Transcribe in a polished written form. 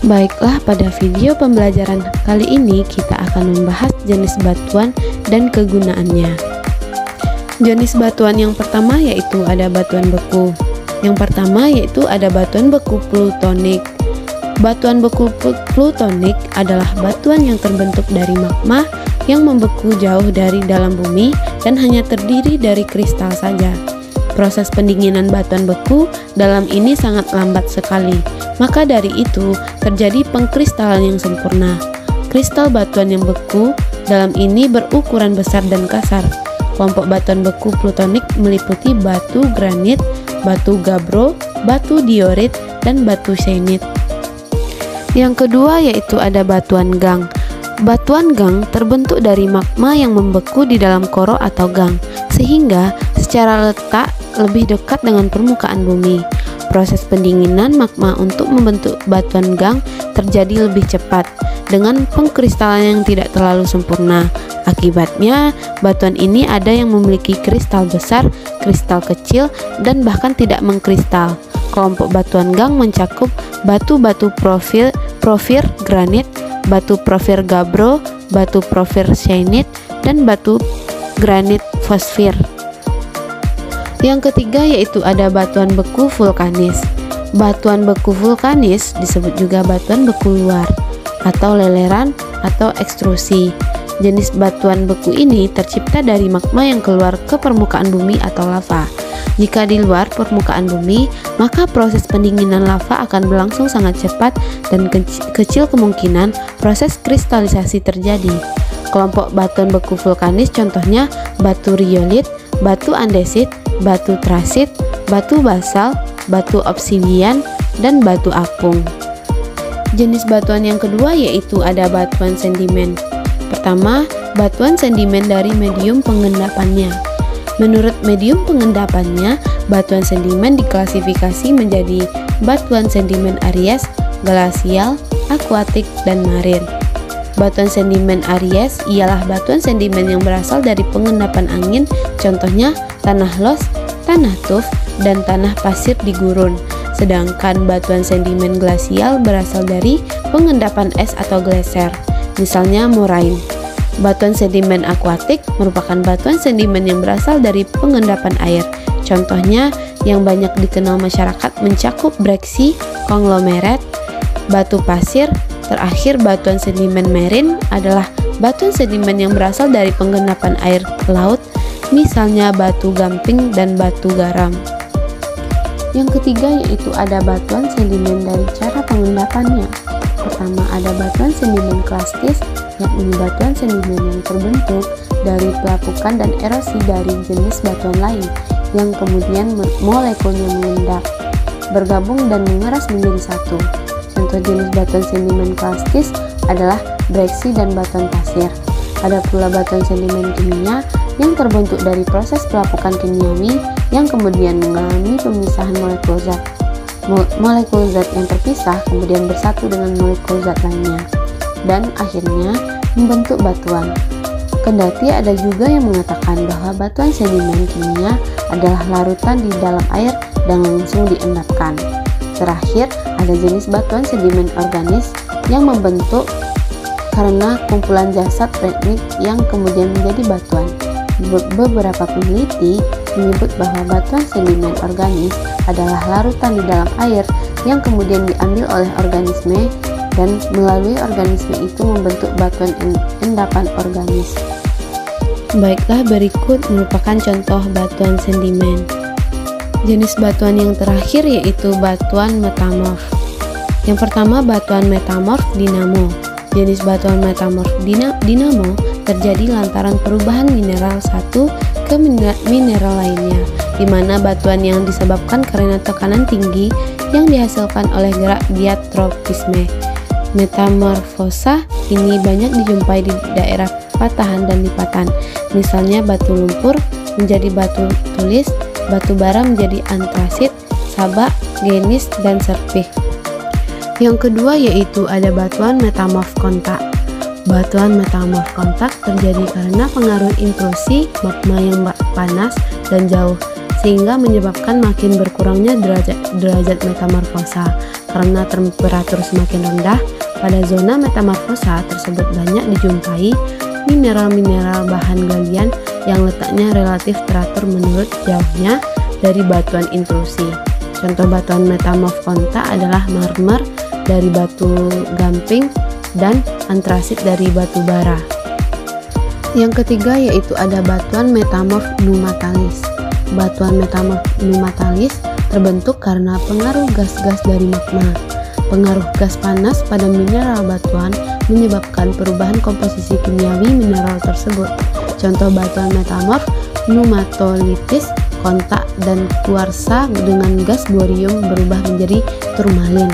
Baiklah, pada video pembelajaran kali ini kita akan membahas jenis batuan dan kegunaannya. Jenis batuan yang pertama yaitu ada batuan beku. Yang pertama yaitu ada batuan beku plutonik. Batuan beku plutonik adalah batuan yang terbentuk dari magma yang membeku jauh dari dalam bumi dan hanya terdiri dari kristal saja. Proses pendinginan batuan beku dalam ini sangat lambat sekali, maka dari itu terjadi pengkristalan yang sempurna. Kristal batuan yang beku dalam ini berukuran besar dan kasar. Kelompok batuan beku plutonik meliputi batu granit, batu gabbro, batu diorit, dan batu syenit. Yang kedua yaitu ada batuan gang. Batuan gang terbentuk dari magma yang membeku di dalam koro atau gang, sehingga secara letak lebih dekat dengan permukaan bumi. Proses pendinginan magma untuk membentuk batuan gang terjadi lebih cepat dengan pengkristalan yang tidak terlalu sempurna. Akibatnya, batuan ini ada yang memiliki kristal besar, kristal kecil, dan bahkan tidak mengkristal. Kelompok batuan gang mencakup batu-batu porfir granit, batu porfir gabbro, batu porfir syenit, dan batu granit fosfir. Yang ketiga yaitu ada batuan beku vulkanis. Batuan beku vulkanis disebut juga batuan beku luar atau leleran atau ekstrusi. Jenis batuan beku ini tercipta dari magma yang keluar ke permukaan bumi atau lava. Jika di luar permukaan bumi, maka proses pendinginan lava akan berlangsung sangat cepat dan kecil kemungkinan proses kristalisasi terjadi. Kelompok batuan beku vulkanis contohnya batu riolit, batu andesit, batu trasit, batu basal, batu obsidian, dan batu apung. Jenis batuan yang kedua yaitu ada batuan sedimen. Pertama, batuan sedimen dari medium pengendapannya. Menurut medium pengendapannya, batuan sedimen diklasifikasi menjadi batuan sedimen Aries, glasial, akuatik, dan marin. Batuan sedimen Aries ialah batuan sedimen yang berasal dari pengendapan angin, contohnya tanah los, tanah tuf, dan tanah pasir di gurun. Sedangkan batuan sedimen glasial berasal dari pengendapan es atau gletser, misalnya moraine. Batuan sedimen akuatik merupakan batuan sedimen yang berasal dari pengendapan air. Contohnya yang banyak dikenal masyarakat mencakup breksi, konglomerat, batu pasir. Terakhir, batuan sedimen marine adalah batuan sedimen yang berasal dari pengendapan air laut, misalnya batu gamping dan batu garam. Yang ketiga yaitu ada batuan sedimen dari cara pengendapannya. Pertama ada batuan sedimen klastis, yakni batuan sedimen yang terbentuk dari pelapukan dan erosi dari jenis batuan lain yang kemudian molekulnya mengendap, bergabung dan mengeras menjadi satu. Contoh jenis batuan sedimen klastis adalah breksi dan batuan pasir. Ada pula batuan sedimen kimia yang terbentuk dari proses pelapukan kimiawi yang kemudian mengalami pemisahan molekul zat. Molekul zat yang terpisah kemudian bersatu dengan molekul zat lainnya dan akhirnya membentuk batuan. Kendati ada juga yang mengatakan bahwa batuan sedimen kimia adalah larutan di dalam air dan langsung diendapkan. Terakhir, ada jenis batuan sedimen organis yang membentuk karena kumpulan jasad teknik yang kemudian menjadi batuan. Beberapa peneliti menyebut bahwa batuan sedimen organis adalah larutan di dalam air yang kemudian diambil oleh organisme dan melalui organisme itu membentuk batuan endapan organis. Baiklah, berikut merupakan contoh batuan sedimen. Jenis batuan yang terakhir yaitu batuan metamorf. Yang pertama batuan metamorf dinamo. Jenis batuan metamorf dinamo terjadi lantaran perubahan mineral satu ke mineral lainnya, di mana batuan yang disebabkan karena tekanan tinggi yang dihasilkan oleh gerak diatropisme. Metamorfosa ini banyak dijumpai di daerah patahan dan lipatan, misalnya batu lumpur menjadi batu tulis, batu bara menjadi antrasit, sabak, gneis, dan serpih. Yang kedua yaitu ada batuan metamorf kontak. Batuan metamorf kontak terjadi karena pengaruh intrusi magma yang panas dan jauh, sehingga menyebabkan makin berkurangnya derajat metamorfosa. Karena temperatur semakin rendah, pada zona metamorfosa tersebut banyak dijumpai mineral-mineral bahan galian yang letaknya relatif teratur menurut jauhnya dari batuan intrusi. Contoh batuan metamorf kontak adalah marmer dari batu gamping dan antrasit dari batu bara. Yang ketiga yaitu ada batuan metamorf numatalis. Batuan metamorf numatalis terbentuk karena pengaruh gas-gas dari magma. Pengaruh gas panas pada mineral batuan menyebabkan perubahan komposisi kimiawi mineral tersebut. Contoh batuan metamorf numatolitis kontak dan kuarsa dengan gas borium berubah menjadi turmalin.